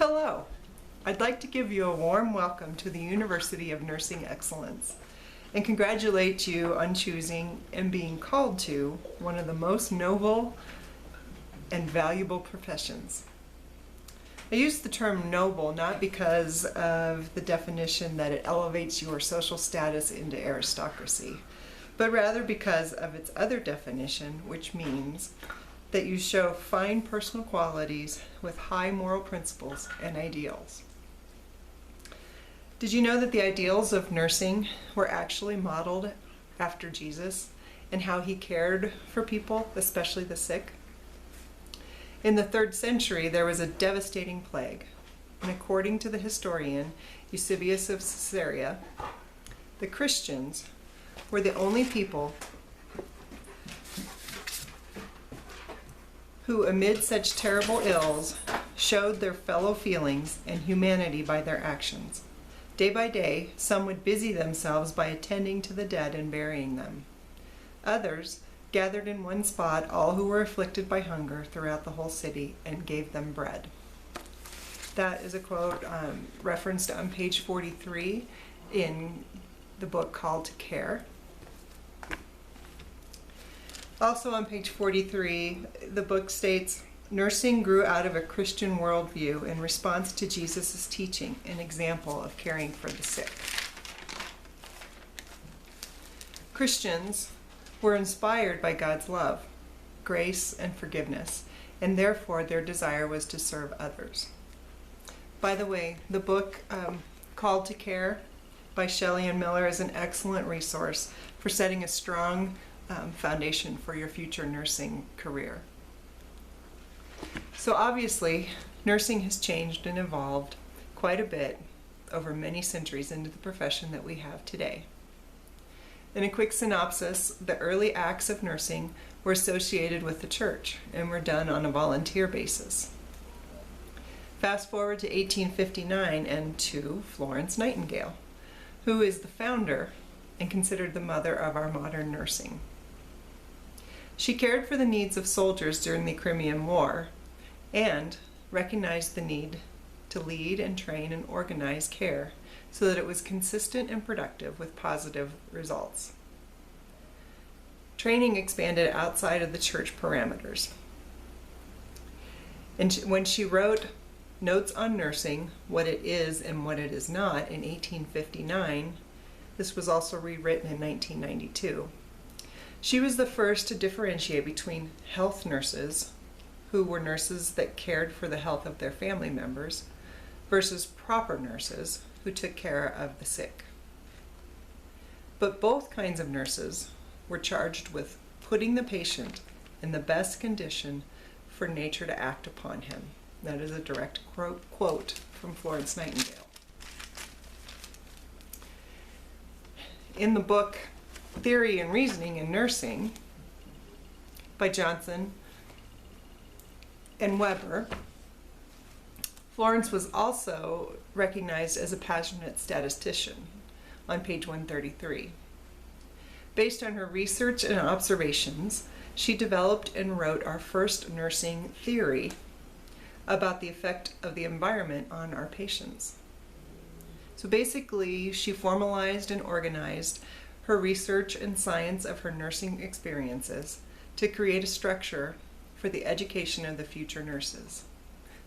Hello. I'd like to give you a warm welcome to the University of Nursing Excellence and congratulate you on choosing and being called to one of the most noble and valuable professions. I use the term noble not because of the definition that it elevates your social status into aristocracy, but rather because of its other definition, which means that you show fine personal qualities with high moral principles and ideals. Did you know that the ideals of nursing were actually modeled after Jesus and how he cared for people, especially the sick? In the 3rd century, there was a devastating plague, and according to the historian Eusebius of Caesarea, the Christians were the only people who, amid such terrible ills, showed their fellow feelings and humanity by their actions. Day by day, some would busy themselves by attending to the dead and burying them. Others gathered in one spot all who were afflicted by hunger throughout the whole city and gave them bread. That is a quote referenced on page 43 in the book Call to Care. Also on page 43, the book states, nursing grew out of a Christian worldview in response to Jesus' teaching, an example of caring for the sick. Christians were inspired by God's love, grace, and forgiveness, and therefore their desire was to serve others. By the way, the book Called to Care by Shelley and Miller is an excellent resource for setting a strong foundation for your future nursing career. So obviously, nursing has changed and evolved quite a bit over many centuries into the profession that we have today. In a quick synopsis, the early acts of nursing were associated with the church and were done on a volunteer basis. Fast forward to 1859 and to Florence Nightingale, who is the founder and considered the mother of our modern nursing. She cared for the needs of soldiers during the Crimean War and recognized the need to lead and train and organize care so that it was consistent and productive with positive results. Training expanded outside of the church parameters. And when she wrote Notes on Nursing, What It Is and What It Is Not in 1859, this was also rewritten in 1992. She was the first to differentiate between health nurses, who were nurses that cared for the health of their family members, versus proper nurses, who took care of the sick. But both kinds of nurses were charged with putting the patient in the best condition for nature to act upon him. That is a direct quote from Florence Nightingale. In the book Theory and Reasoning in Nursing by Johnson and Weber, Florence was also recognized as a passionate statistician on page 133. Based on her research and observations, she developed and wrote our first nursing theory about the effect of the environment on our patients. So basically, she formalized and organized her research and science of her nursing experiences to create a structure for the education of the future nurses.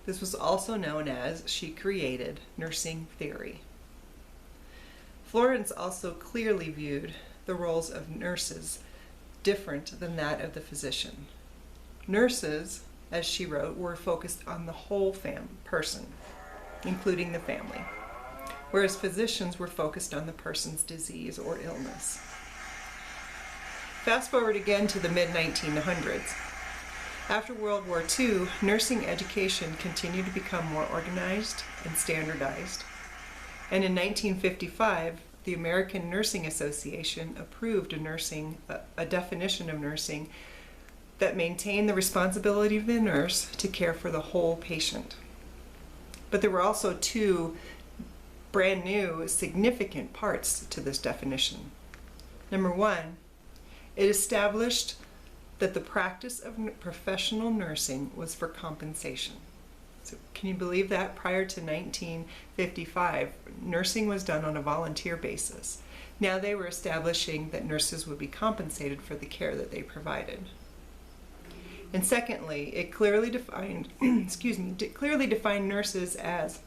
This was also known as, she created, nursing theory. Florence also clearly viewed the roles of nurses different than that of the physician. Nurses, as she wrote, were focused on the whole person, including the family, whereas physicians were focused on the person's disease or illness. Fast forward again to the mid-1900s. After World War II, nursing education continued to become more organized and standardized. And in 1955, the American Nursing Association approved a definition of nursing that maintained the responsibility of the nurse to care for the whole patient. But there were also two brand new significant parts to this definition. Number one, it established that the practice of professional nursing was for compensation. So can you believe that? Prior to 1955, nursing was done on a volunteer basis. Now they were establishing that nurses would be compensated for the care that they provided. And secondly, it clearly defined, clearly defined nurses as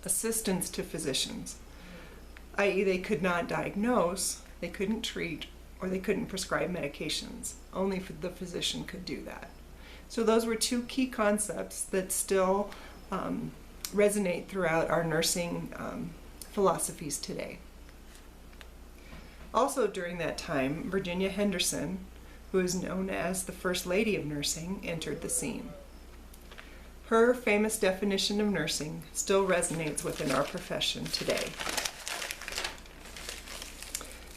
assistants to physicians, i.e. they could not diagnose, they couldn't treat, or they couldn't prescribe medications. Only the physician could do that. So those were two key concepts that still resonate throughout our nursing philosophies today. Also during that time, Virginia Henderson, who is known as the First Lady of Nursing, entered the scene. Her famous definition of nursing still resonates within our profession today.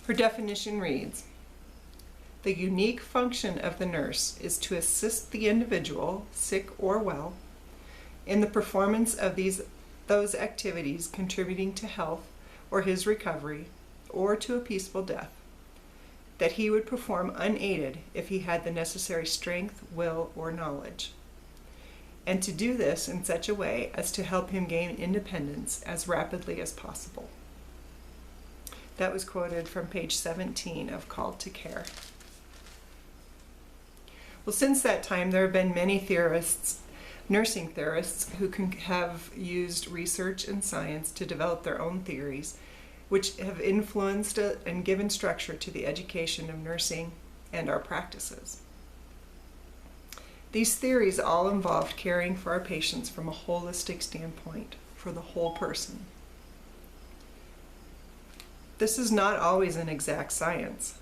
Her definition reads, "The unique function of the nurse is to assist the individual, sick or well, in the performance of those activities contributing to health or his recovery or to a peaceful death, that he would perform unaided if he had the necessary strength, will, or knowledge, and to do this in such a way as to help him gain independence as rapidly as possible." That was quoted from page 17 of Called to Care. Well, since that time, there have been many theorists, nursing theorists, who have used research and science to develop their own theories, which have influenced and given structure to the education of nursing and our practices. These theories all involved caring for our patients from a holistic standpoint, for the whole person. This is not always an exact science,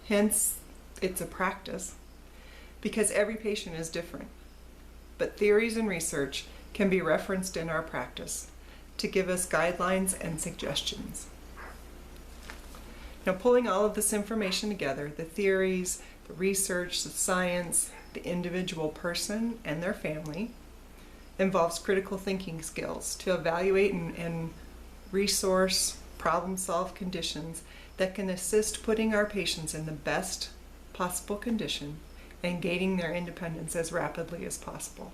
hence it's a practice, because every patient is different. But theories and research can be referenced in our practice to give us guidelines and suggestions. Now, pulling all of this information together, the theories, the research, the science, the individual person and their family, involves critical thinking skills to evaluate and resource, problem-solve conditions that can assist putting our patients in the best possible condition and gaining their independence as rapidly as possible.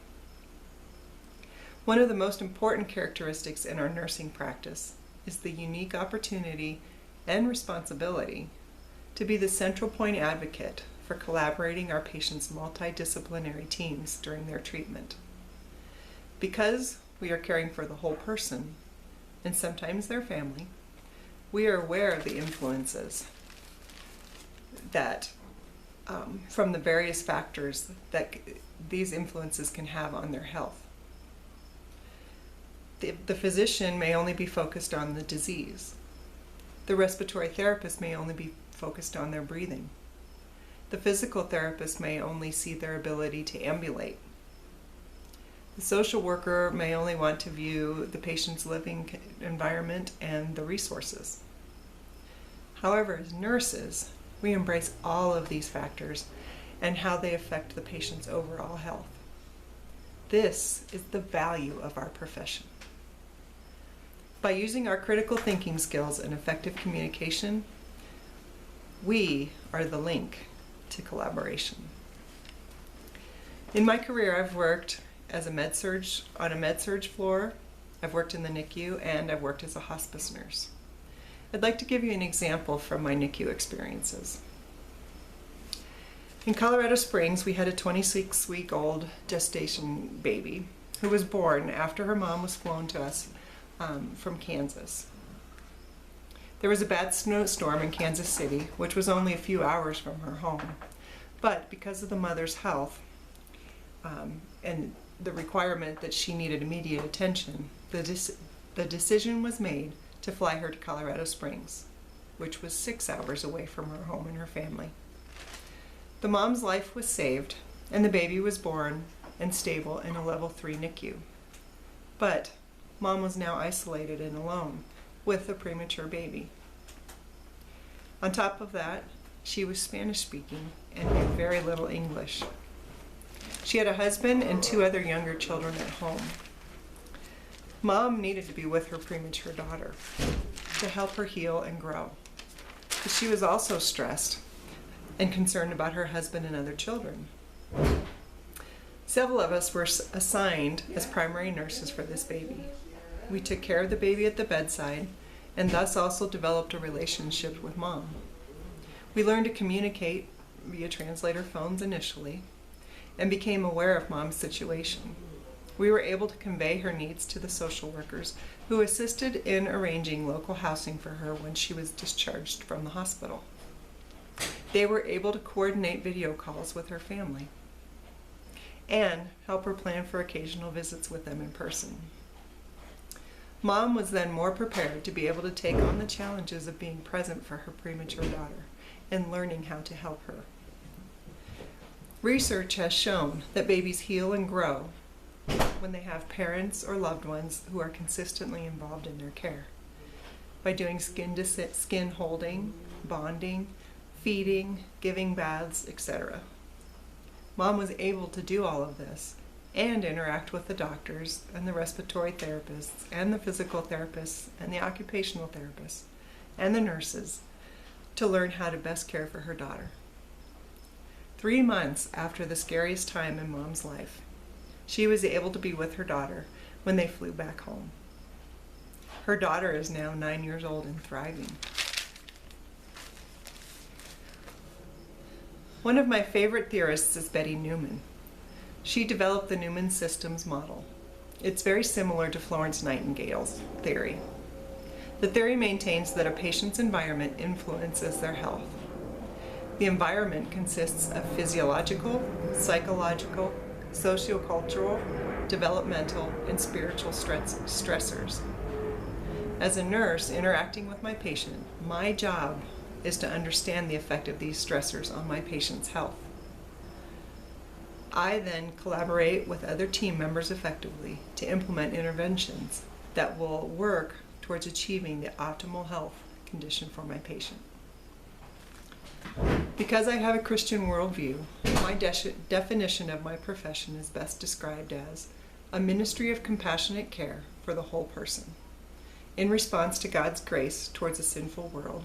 One of the most important characteristics in our nursing practice is the unique opportunity and responsibility to be the central point advocate for collaborating our patients' multidisciplinary teams during their treatment. Because we are caring for the whole person, and sometimes their family, we are aware of the influences that from the various factors that these influences can have on their health. The physician may only be focused on the disease. The respiratory therapist may only be focused on their breathing. The physical therapist may only see their ability to ambulate. The social worker may only want to view the patient's living environment and the resources. However, as nurses, we embrace all of these factors and how they affect the patient's overall health. This is the value of our profession. By using our critical thinking skills and effective communication, we are the link to collaboration. In my career, I've worked as a on a med-surg floor, I've worked in the NICU, and I've worked as a hospice nurse. I'd like to give you an example from my NICU experiences. In Colorado Springs, we had a 26-week-old gestation baby who was born after her mom was flown to us from Kansas. There was a bad snowstorm in Kansas City, which was only a few hours from her home. But because of the mother's health and the requirement that she needed immediate attention, the decision was made to fly her to Colorado Springs, which was 6 hours away from her home and her family. The mom's life was saved, and the baby was born and stable in a level 3 NICU. But mom was now isolated and alone with a premature baby. On top of that, she was Spanish speaking and knew very little English. She had a husband and 2 other younger children at home. Mom needed to be with her premature daughter to help her heal and grow. But she was also stressed and concerned about her husband and other children. Several of us were assigned as primary nurses for this baby. We took care of the baby at the bedside and thus also developed a relationship with Mom. We learned to communicate via translator phones initially and became aware of Mom's situation. We were able to convey her needs to the social workers who assisted in arranging local housing for her when she was discharged from the hospital. They were able to coordinate video calls with her family and help her plan for occasional visits with them in person. Mom was then more prepared to be able to take on the challenges of being present for her premature daughter and learning how to help her. Research has shown that babies heal and grow when they have parents or loved ones who are consistently involved in their care. By doing skin holding, bonding, feeding, giving baths, etc. Mom was able to do all of this and interact with the doctors and the respiratory therapists and the physical therapists and the occupational therapists and the nurses to learn how to best care for her daughter. 3 months after the scariest time in Mom's life, she was able to be with her daughter when they flew back home. Her daughter is now 9 years old and thriving. One of my favorite theorists is Betty Newman. She developed the Newman Systems model. It's very similar to Florence Nightingale's theory. The theory maintains that a patient's environment influences their health. The environment consists of physiological, psychological, sociocultural, developmental, and spiritual stressors. As a nurse interacting with my patient, my job is to understand the effect of these stressors on my patient's health. I then collaborate with other team members effectively to implement interventions that will work towards achieving the optimal health condition for my patient. Because I have a Christian worldview, my definition of my profession is best described as a ministry of compassionate care for the whole person, in response to God's grace towards a sinful world,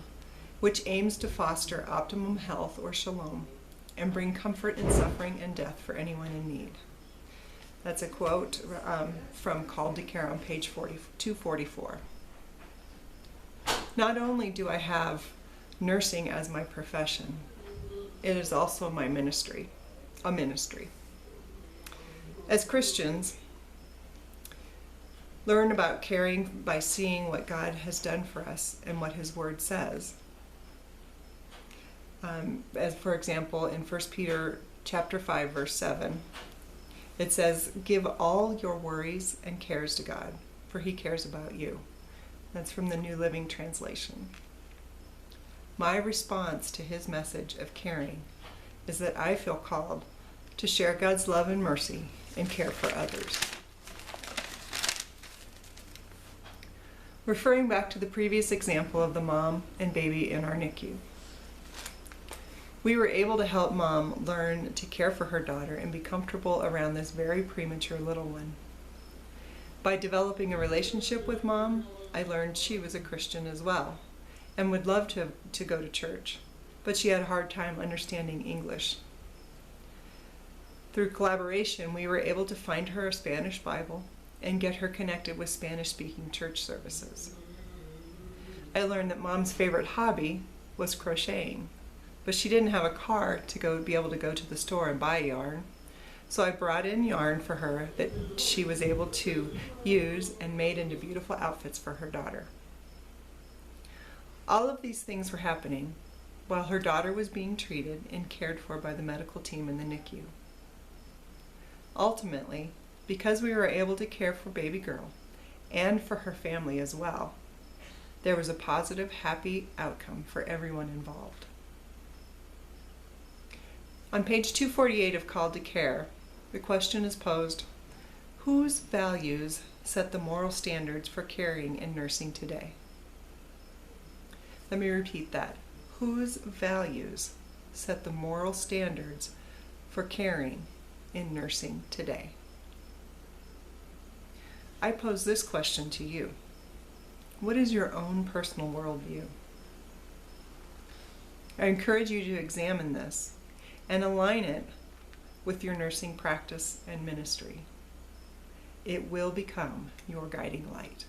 which aims to foster optimum health or shalom and bring comfort in suffering and death for anyone in need. That's a quote from Called to Care on page 244. Not only do I have nursing as my profession, it is also my ministry, a ministry. As Christians, learn about caring by seeing what God has done for us and what His Word says. As for example, in 1 Peter chapter 5, verse 7, it says, "Give all your worries and cares to God, for He cares about you." That's from the New Living Translation. My response to His message of caring is that I feel called to share God's love and mercy and care for others. Referring back to the previous example of the mom and baby in our NICU, we were able to help Mom learn to care for her daughter and be comfortable around this very premature little one. By developing a relationship with Mom, I learned she was a Christian as well and would love to go to church, but she had a hard time understanding English. Through collaboration, we were able to find her a Spanish Bible and get her connected with Spanish-speaking church services. I learned that Mom's favorite hobby was crocheting, but she didn't have a car to be able to go to the store and buy yarn. So I brought in yarn for her that she was able to use and made into beautiful outfits for her daughter. All of these things were happening while her daughter was being treated and cared for by the medical team in the NICU. Ultimately, because we were able to care for baby girl and for her family as well, there was a positive, happy outcome for everyone involved. On page 248 of Called to Care, the question is posed, whose values set the moral standards for caring and nursing today? Let me repeat that. Whose values set the moral standards for caring and nursing today? I pose this question to you. What is your own personal worldview? I encourage you to examine this and align it with your nursing practice and ministry. It will become your guiding light.